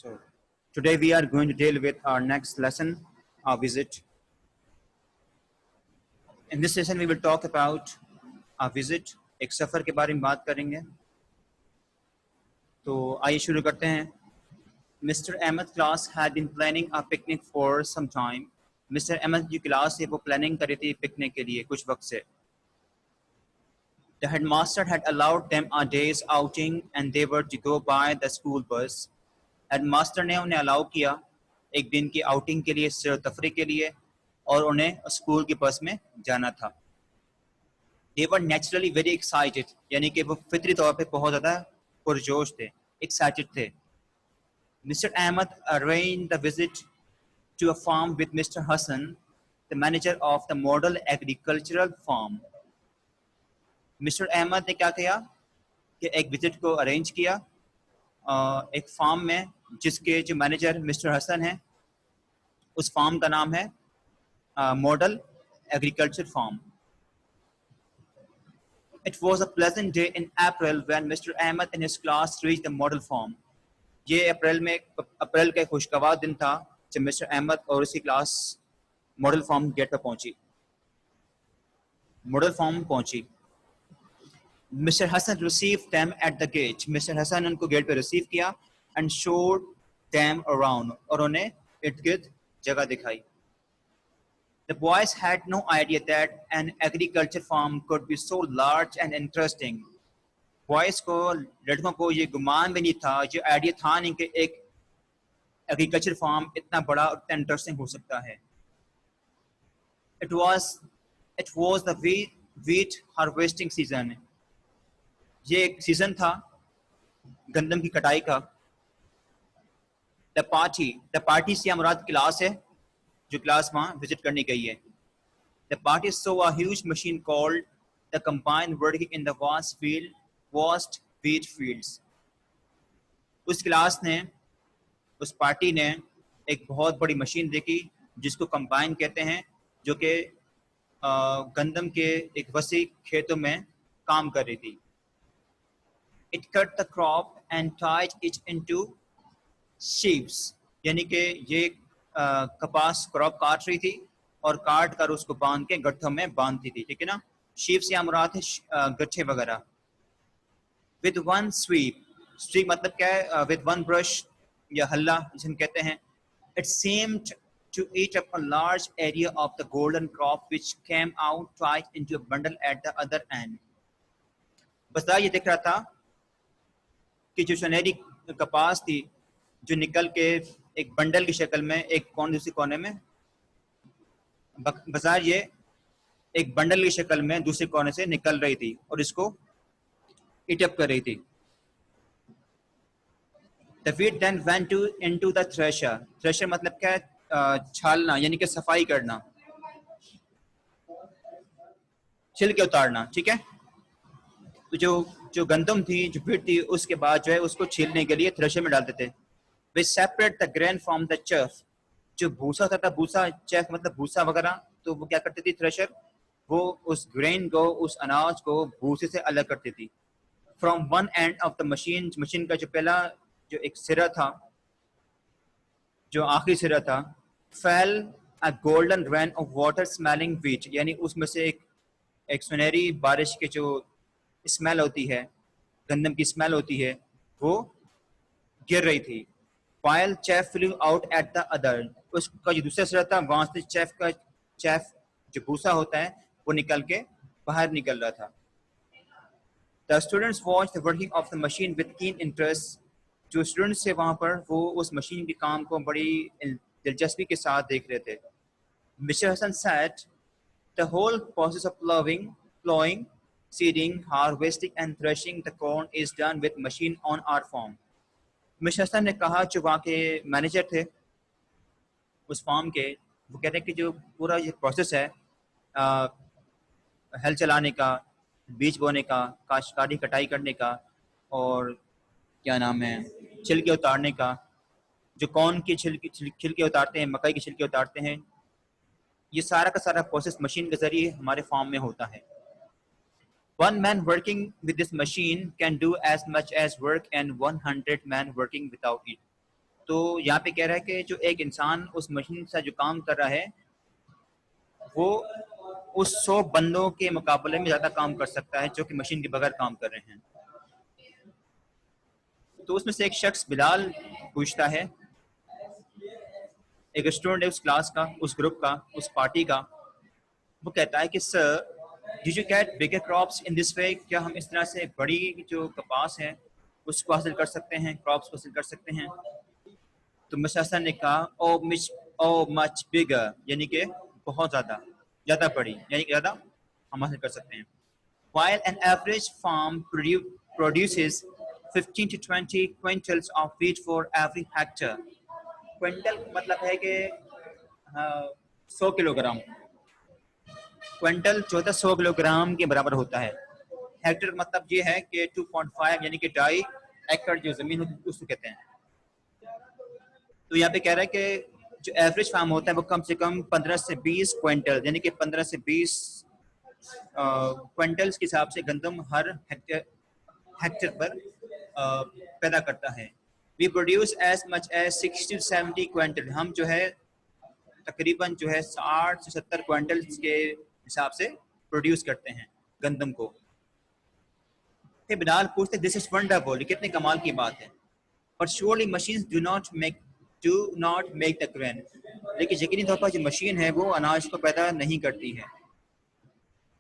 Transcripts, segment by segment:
So today we are going to deal with our next lesson, our visit. In this session we will talk about our visit. एक सफ़र के बारे में बात करेंगे. तो आइए शुरू करते हैं. Mr. Ahmed class had been planning a picnic for some time. Mr. Ahmed की क्लास है वो प्लानिंग कर रही थी पिकनिक के लिए कुछ वक्त से. The headmaster had allowed them a day's outing and they were to go by the school bus. Headmaster ने उन्हें अलाउ किया एक दिन की आउटिंग के लिए, सैर तफरीह के लिए, और उन्हें स्कूल की बस में जाना था. They were naturally very excited, यानी कि वो फितरी तौर पे बहुत ज़्यादा पुरजोश थे, एक्साइटेड थे. Mr. Ahmed arranged the visit to a farm with Mr. Hassan, the manager of the model agricultural farm. Mr. Ahmed ने क्या किया कि एक विजिट को अरेंज किया एक फार्म में जिसके जो मैनेजर मिस्टर हसन हैं, उस फार्म का नाम है model agriculture farm. It was a pleasant day in April when Mr. Ahmed and his class reached the model farm. ये अप्रैल का खुशगवार दिन था जब मिस्टर अहमद और उसकी क्लास मॉडल फार्म गेट पर पहुंची. मॉडल फार्म पहुंची. Mr. Hassan received them at the gate. Mr. Hassan उनको गेट पे रिसीव किया and showed them around, और उन्हें इर्द-गिर्द जगह दिखाई. The boys had no idea that an agriculture farm could be so large and interesting. Boys को, लड़कों को ये गुमान भी नहीं था, ये आइडिया था नहीं कि एक एग्रीकल्चर फार्म इतना बड़ा और इतना इंटरेस्टिंग हो सकता है. It was the wheat harvesting season. ये एक सीजन था गंदम की कटाई का. द पार्टी से मुराद क्लास है जो क्लास वहाँ विजिट करने गई है. The party so a huge machine called the combine working in the vast wheat fields. उस क्लास ने, उस पार्टी ने एक बहुत बड़ी मशीन देखी जिसको कंबाइन कहते हैं, जो कि गंदम के एक वसी खेतों में काम कर रही थी. It cut the crop and tied it into sheaves. यानी कि ये कपास क्रॉप काट रही थी और काट कर उसको बांध के गट्ठों में बांधती थी. ठीक है ना. शीव्स से मुराद है गट्ठे वगैरह. With one sweep मतलब क्या है? With one brush या हल्ला जिसे कहते हैं. It seemed to eat up a large area of the golden crop which came out tied into a bundle at the other end. बस ये दिख रहा था कि जो सुनहरी कपास थी जो निकल के एक बंडल की शक्ल में एक कोने दूसरे कोने में, बाजार ये एक बंडल की शक्ल में दूसरे कोने से निकल रही थी और इसको ईट अप कर रही थी. The wheat then went into the thresher. Thresher मतलब क्या है? छालना, यानी कि सफाई करना, छिल के उतारना. ठीक है. तो जो गंदम थी, जो व्हीट थी, उसके बाद जो है उसको छीलने के लिए थ्रेशर में डालते थे. They separate the grain from the chaff. जो भूसा था भूसा, चेफ मतलब भूसा वगैरह, तो वो क्या करती थी थ्रेशर, वो उस ग्रेन को, उस अनाज को भूसे से अलग करती थी. From one end of the machine का जो पहला जो एक सिरा था, जो आखिरी सिरा था, fail a golden rain of water smelling wheat. यानी उसमें से एक सुनहरी बारिश के जो स्मेल होती है, गंदम की स्मेल होती है, वो गिर रही थी. While chaff flew out at the other. उसका जो दूसरा सिरा था वहां से चैफ जो भूसा होता है वो निकल के बाहर निकल रहा था. The students watched the working of the machine with keen interest. जो स्टूडेंट्स थे वहां पर वो उस मशीन के काम को बड़ी दिलचस्पी के साथ देख रहे थे. Mr. Hassan said, the whole process of plowing, seeding, harvesting and threshing the corn is done with machine on our farm. Mister Hassan ने कहा, जो वहाँ के मैनेजर थे उस फार्म के, वो कहते हैं कि जो पूरा ये प्रोसेस है हल चलाने का, बीज बोने का, काश्तकारी कटाई करने का, और क्या नाम है, छिलके उतारने का, जो कॉर्न की छिलके उतारते हैं, मकई की छिलके उतारते हैं, ये सारा का सारा प्रोसेस मशीन के जरिए हमारे फार्म में होता है. One man working with this machine can do as much as work and 100 men working without it. तो यहाँ पे कह रहा है कि जो एक इंसान उस मशीन से जो काम कर रहा है वो उस 100 बंदों के मुकाबले में ज़्यादा काम कर सकता है जो कि मशीन के बगैर काम कर रहे हैं। तो उसमें से एक शख्स बिलाल पूछता है, एक स्टूडेंट है उस क्लास का, उस ग्रुप का, उस पार्टी का, वो कहता है कि sir did you get bigger crops in this way, क्या हम इस तरह से बड़ी जो कपास है उसको हासिल कर सकते हैं, क्रॉप्स को हासिल कर सकते हैं? तो मिस्टर हसन ने कहा ओ मच बिगर, यानी कि बहुत ज़्यादा बड़ी, यानी कि ज़्यादा हम हासिल कर सकते हैं। While an average farm produces 15 to 20 quintals of wheat for every hectare. Quintal मतलब है कि 100 किलोग्राम, क्विंटल जो होता है 100 किलोग्राम के बराबर होता है। हेक्टर मतलब ये है कि 2.5 यानी कि 2.5 एकड़ जो जमीन होती है उसको कहते हैं। तो यहाँ पे कह रहा है कि जो एवरेज फार्म होता है वो कम से कम 15 से 20 क्विंटल यानी कि 15 से 20 क्विंटल्स के हिसाब से गंदम हर हेक्टर पर पैदा करता है। We produce as much as 60 to 70 quintal, हम जो है तकरीबन जो है 60 से 70 क्विंटल के हिसाब से प्रोड्यूस करते हैं गंदम को। फिर बिलाल पूछते दिस इज वंडरफुल, कितने कमाल की बात है। But surely machines do not make the grain, लेकिन यकीनी तौर पर जो मशीन है वो अनाज को पैदा नहीं करती है।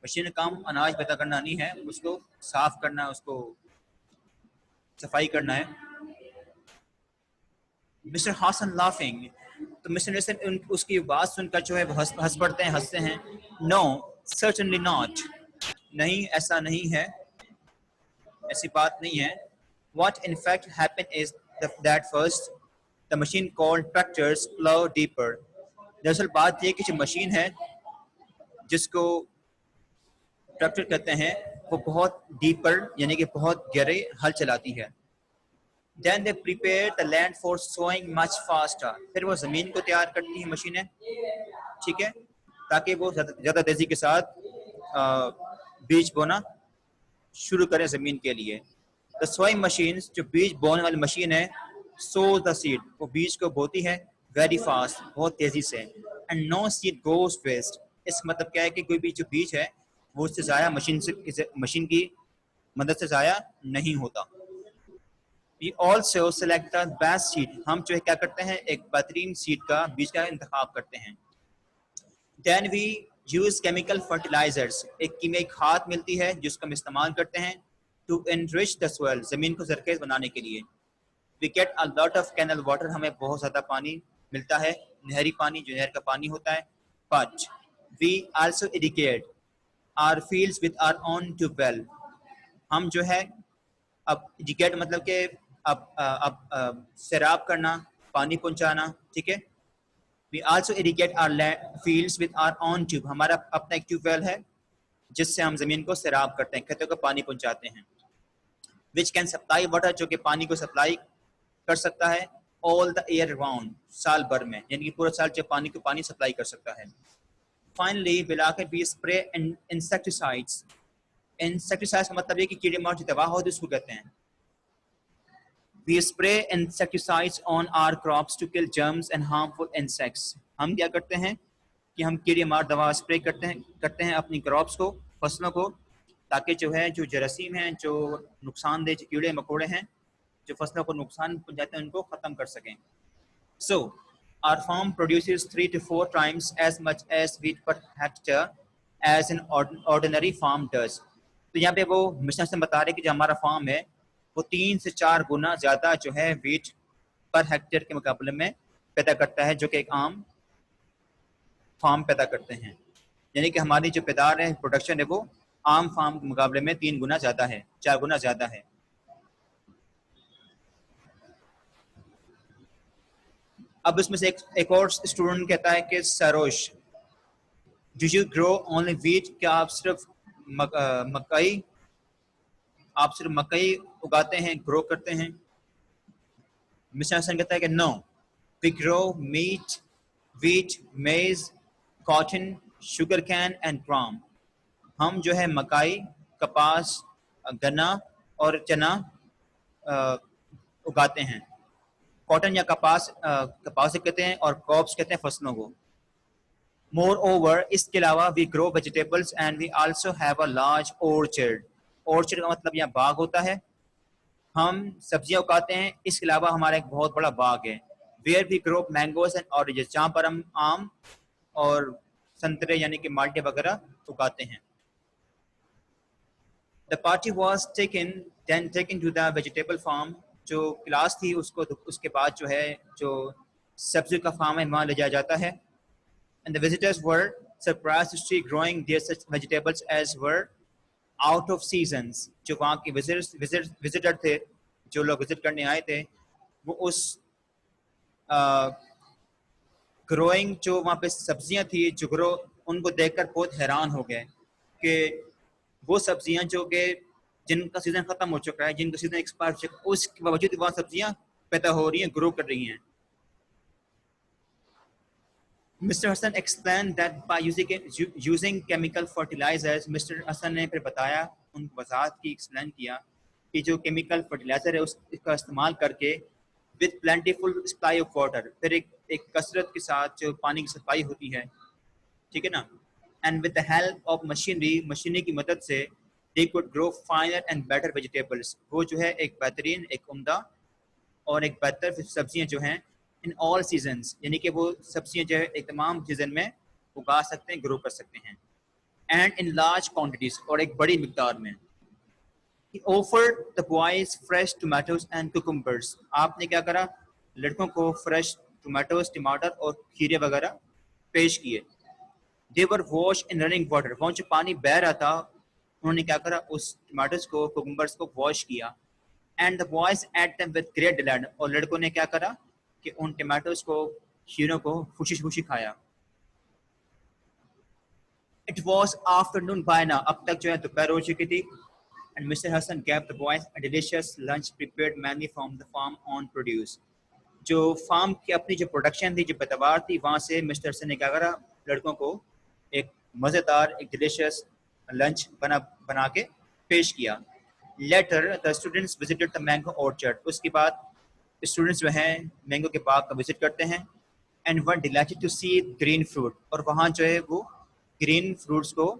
मशीन का काम अनाज पैदा करना नहीं है, उसको साफ करना, उसको सफाई करना है। मिस्टर हसन लाफिंग, तो मिस्टर हसन उसकी बात सुनकर जो है वो हंस पड़ते हैं, हंसते हैं। नो सर्टेनली नॉट, नहीं ऐसा नहीं है, ऐसी बात नहीं है। What in fact happened is that first the machine called tractors plow deeper. दरअसल बात ये कि जो मशीन है जिसको ट्रैक्टर कहते हैं वो बहुत डीपर यानी कि बहुत गहरे हल चलाती है। Then they prepare the land for sowing much faster. फिर वो जमीन को तैयार करती है मशीनें, ठीक है, ताकि वो ज़्यादा तेजी के साथ बीज बोना शुरू करें जमीन के लिए। The sowing machines, जो बीज बोने वाली मशीन है, sows the seed, वो बीज को बोती है very fast, बहुत तेजी से। And no seed goes waste. इसका मतलब क्या है कि कोई भी जो बीज है वो उससे ज़ाया मशीन की मदद से ज़ाया नहीं होता। We also select the best seed. हम जो है क्या करते हैं, एक बेहतरीन सीड का बीज का इंतखाब करते हैं। Then we use chemical fertilizers. एक कीमियाई खाद मिलती है जिसको हम इस्तेमाल करते हैं to enrich the soil, जमीन को जरखेज बनाने के लिए। We get a lot of canal water, हमें बहुत ज़्यादा पानी मिलता है, नहरी पानी, जो नहर का पानी होता है। But we also irrigate our fields with our own tube well. हम जो है अब irrigate मतलब कि अब सैराब करना, पानी पहुंचाना, ठीक है। We also irrigate our fields with our own tube. हमारा अपना एक ट्यूबवेल है जिससे हम जमीन को सैराब करते हैं, खेतों को पानी पहुंचाते हैं। Which can supply water, जो कि पानी को सप्लाई कर सकता है all the year round, साल भर में, यानी कि पूरा साल जो पानी सप्लाई कर सकता है। Finally, बिलाकर we spray insecticides. Insecticides का मतलब ये कि कीड़े मार जो दवा होती है उसको कहते हैं। We spray insecticides on our crops to kill germs and harmful insects. हम क्या करते हैं कि हम कीड़े मार दवा स्प्रे करते हैं अपनी क्रॉप्स को, फसलों को, ताकि जो है जो जरासीम हैं, जो नुकसानदेह जो कीड़े मकोड़े हैं जो फसलों को नुकसान पहुंचाते हैं उनको ख़त्म कर सकें। So our farm produces 3 to 4 times as much as wheat per hectare as an ordinary farm does. तो यहाँ पे वो मिशन से बता रहे कि जो हमारा फार्म है वो 3 से 4 गुना ज़्यादा जो है वीट पर हेक्टेयर के मुकाबले में पैदा करता है जो कि एक आम फार्म पैदा करते हैं। यानी कि हमारी जो पैदार है, प्रोडक्शन है, वो आम फार्म के मुकाबले में 3 गुना ज़्यादा है, 4 गुना ज़्यादा है। अब इसमें से एक और स्टूडेंट कहता है कि Sarosh, do you grow only wheat, क्या आप सिर्फ मकई उगाते हैं, ग्रो करते हैं? मिस्टर हसन कहता है कि no, we grow meat, wheat, maize, cotton, sugarcane and gram. हम जो है मकाई, कपास, गन्ना और चना उगाते हैं। कॉटन या कपास कहते हैं, और क्रॉप्स कहते हैं फसलों को। Moreover, इसके अलावा we grow vegetables and we also have a large orchard. Orchard का मतलब यहाँ बाग होता है। हम सब्जियां उगाते हैं, इसके अलावा हमारा एक बहुत बड़ा बाग है। Where we grow mangoes and oranges, जहाँ पर हम आम और संतरे यानी कि माल्टे वगैरह उगाते हैं। The party was then taken to the vegetable farm. जो क्लास थी उसके बाद जो है जो सब्जी का फार्म है वहाँ ले जाया जाता है। And the visitors were surprised to see growing there such vegetables as were out of seasons. जो वहाँ के विजिटर थे, जो लोग विजिट करने आए थे, वो उस ग्रोइंग जो वहाँ पे सब्जियां थी जो ग्रो, उनको देखकर बहुत हैरान हो गए कि वो सब्जियां जो कि जिनका सीजन खत्म हो चुका है, जिनका सीजन एक्सपायर हो चुका है, उसके बावजूद वहाँ सब्जियां पैदा हो रही हैं, ग्रो कर रही हैं। Mr. Hassan explained that by using chemical fertilizers, Mr. Hassan ने फिर बताया, उनको वजाहत की, एक्सप्लेन किया कि जो केमिकल फर्टिलाइजर है उसका इस्तेमाल करके with plentiful supply of water, फिर एक कसरत के साथ जो पानी की सप्लाई होती है, ठीक है ना, and with the help of machinery की मदद से they could grow finer and better vegetables, वो जो है एक बेहतरीन, एक उम्दा और एक बेहतर सब्जियां जो हैं इन ऑल सीजन्स, यानी कि वो सब्जियां जो है एक तमाम सीजन में उगा सकते हैं, ग्रो कर सकते हैं, एंड इन लार्ज क्वांटिटीज, और एक बड़ी मिकदार में। He offered the boys fresh tomatoes and cucumbers. आपने क्या करा, लड़कों को फ्रेश टमाटोज, टमाटर और खीरे वगैरह पेश किए। They were washed in running water. वहाँ जो पानी बह रहा था, उन्होंने क्या करा, उस टमाटोज को, कुकुम्बर्स को वॉश किया। And the boys ate them with great delight. और लड़कों ने क्या करा कि उन टमाटोज को, खीरों को खुशी खाया। It was afternoon by now. अब तक जो है दोपहर हो चुकी थी। And Mr. Hassan gave the boys a delicious lunch prepared mainly from the farm on produce. जो फार्म की अपनी जो प्रोडक्शन थी, जो पैदावार थी, वहाँ से मिस्टर हसन ने क्या करा, लड़कों को एक मज़ेदार, एक डिलीशियस लंच बना के पेश किया। Later, the students visited the mango orchard. उसके बाद स्टूडेंट्स जो हैं मैंगो के बाग का विजिट करते हैं, and were delighted to see green fruit. और वहाँ जो है वो ग्रीन फ्रूट्स को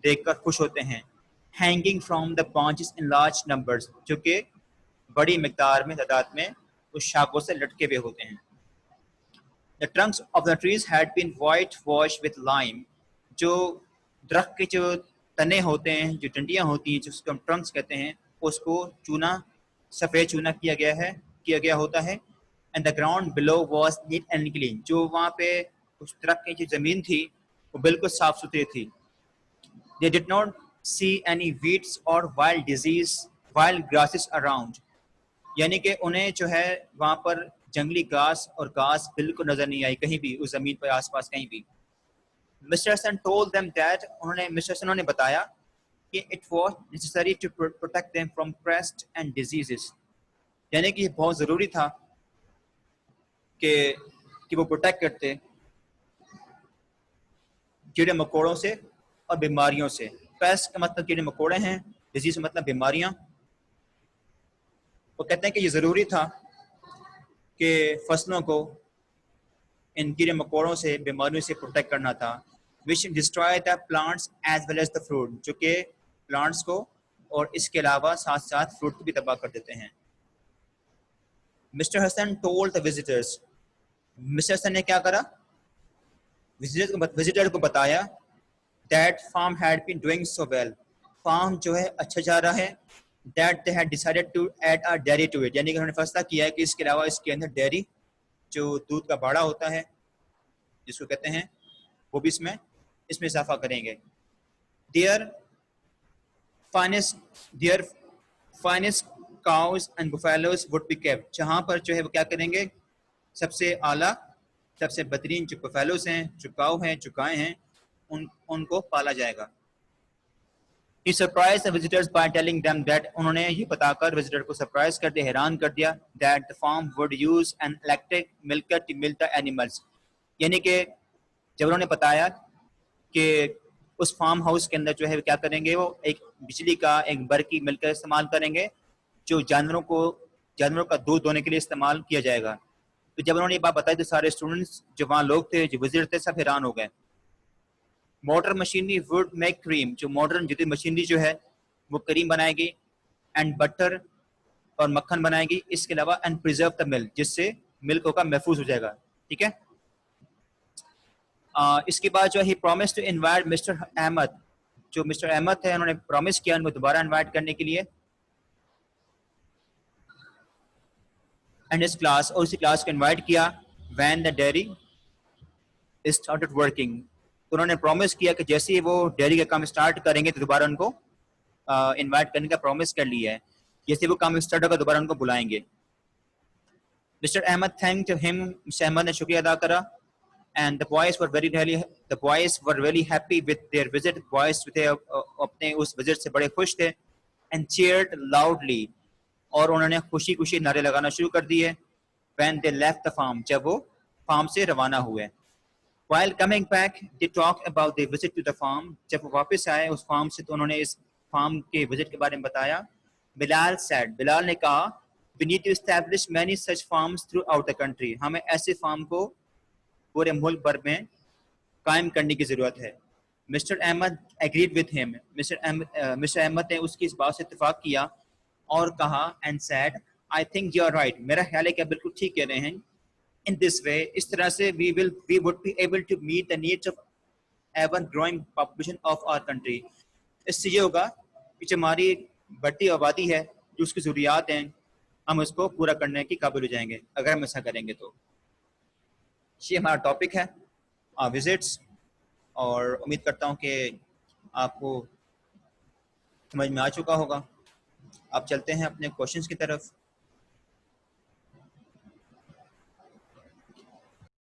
देखकर खुश होते हैं। Hanging from the branches in large numbers, जो कि बड़ी मिकदार में, तादाद में उस शाखों से लटके हुए होते हैं। The trunks of the trees had been whitewashed with lime. जो दरख्त के जो तने होते हैं, जो डंडियां होती हैं, जिसको हम ट्रंक्स कहते हैं, उसको सफ़ेद चूना किया गया होता है। And the ground below was neat and clean. जो वहाँ पे उस दरख्त की जो ज़मीन थी वो बिल्कुल साफ सुथरी थी। They did not see any weeds or wild grasses around. यानी कि उन्हें जो है वहाँ पर जंगली घास और घास बिल्कुल नजर नहीं आई कहीं भी, उस जमीन पर आसपास कहीं भी। Mr. Hassan told them that mister Hassan ने बताया कि it was necessary to protect them from pests and diseases. यानी कि बहुत ज़रूरी था कि वो प्रोटेक्ट करते कीड़े मकोड़ों से और बीमारियों से। पेस्ट का मतलब कीड़े मकोड़े हैं, डिजीज मतलब बीमारियां। वो कहते हैं कि ये ज़रूरी था कि फसलों को इन कीड़े मकोड़ों से, बीमारियों से प्रोटेक्ट करना था। Which destroy the plants as well as the fruit, जो कि प्लांट्स को और इसके अलावा साथ साथ फ्रूट को भी तबाह कर देते हैं। Mister Hassan told the visitors, mister Hassan ने क्या करा, विजिटर को बताया that farm had been doing so well, farm जो है अच्छा जा रहा है। that they had decided to add a dairy to it, यानी कि उन्होंने फैसला किया है कि इसके अलावा इसके अंदर डेयरी, जो दूध का बाड़ा होता है जिसको कहते हैं, वो भी इसमें इजाफा करेंगे। their finest cows and buffaloes would be kept, जहाँ पर जो है वो क्या करेंगे, सबसे आला, सबसे बेहतरीन जो बफेलोस हैं, जो काऊ हैं, जो गायें हैं, उनको पाला जाएगा। He surprised the visitors by telling them that, उन्होंने ये बताकर विजिटर को सरप्राइज कर दिया, हैरान कर दिया, that the farm would use an electric milker to milk the animals. यानी कि जब उन्होंने बताया कि उस फार्म हाउस के अंदर जो है क्या करेंगे, वो एक बिजली का एक बरकी मिल्कर इस्तेमाल करेंगे जो जानवरों को जानवरों का दूध दोने के लिए इस्तेमाल किया जाएगा। तो जब उन्होंने ये बात बताई तो सारे स्टूडेंट्स जो वहाँ लोग थे, जो विजिटर थे, सब हैरान हो गए। Modern machinery would make cream, जो मॉडर्न जितनी मशीनरी जो है वो क्रीम बनाएगी, एंड बटर और मक्खन बनाएगी। इसके अलावा एंड प्रिजर्व द मिल्क, जिससे मिल्क होगा महफूज हो जाएगा। ठीक है। इसके बाद जो ही promise to invite mister Ahmad, जो मिस्टर अहमद थे उन्होंने प्रॉमिस किया उनको दोबारा इनवाइट करने के लिए एंड इस क्लास, और उसी क्लास को इनवाइट किया when the dairy started working. तो उन्होंने प्रॉमिस किया कि जैसे ही वो डेयरी का काम स्टार्ट करेंगे तो दोबारा उनको इनवाइट करने का प्रॉमिस कर लिया है। जैसे वो काम स्टार्ट होगा दोबारा उनको बुलाएंगे। Mister Ahmed thanked him, mister Ahmed ने शुक्रिया अदा करा। And the boys were really happy with their visit. Boys थे अपने उस विजिट से बड़े खुश थे। And cheered loudly, और उन्होंने खुशी खुशी नारे लगाना शुरू कर दिए। When they left the farm, जब वो फार्म से रवाना हुए। While coming back, they talked about their visit to the farm. जब वो वापस आए उस फार्म से तो उन्होंने इस फार्म के विजिट के बारे में बताया। बिलाल said, बिलाल ने कहा, we need to establish many such farms throughout the country. हमें ऐसे फार्म को पूरे मुल्क भर में कायम करने की जरूरत है। Mister Ahmed agreed with him, mister Ahmed ने उसकी इस बात से इत्तेफाक किया और कहा and said, I think you are right, मेरा ख्याल है कि आप बिल्कुल ठीक कह रहे हैं। इन दिस वे, इस तरह से we would be able to meet the needs of ever growing population of our country. इससे ये होगा कि जो हमारी बढ़ती आबादी है, जो उसकी ज़रूरियात हैं, हम उसको पूरा करने के काबिल हो जाएंगे अगर हम ऐसा करेंगे। तो ये हमारा टॉपिक है विजिट्स, और उम्मीद करता हूँ कि आपको समझ में आ चुका होगा। अब चलते हैं अपने क्वेश्चंस की तरफ।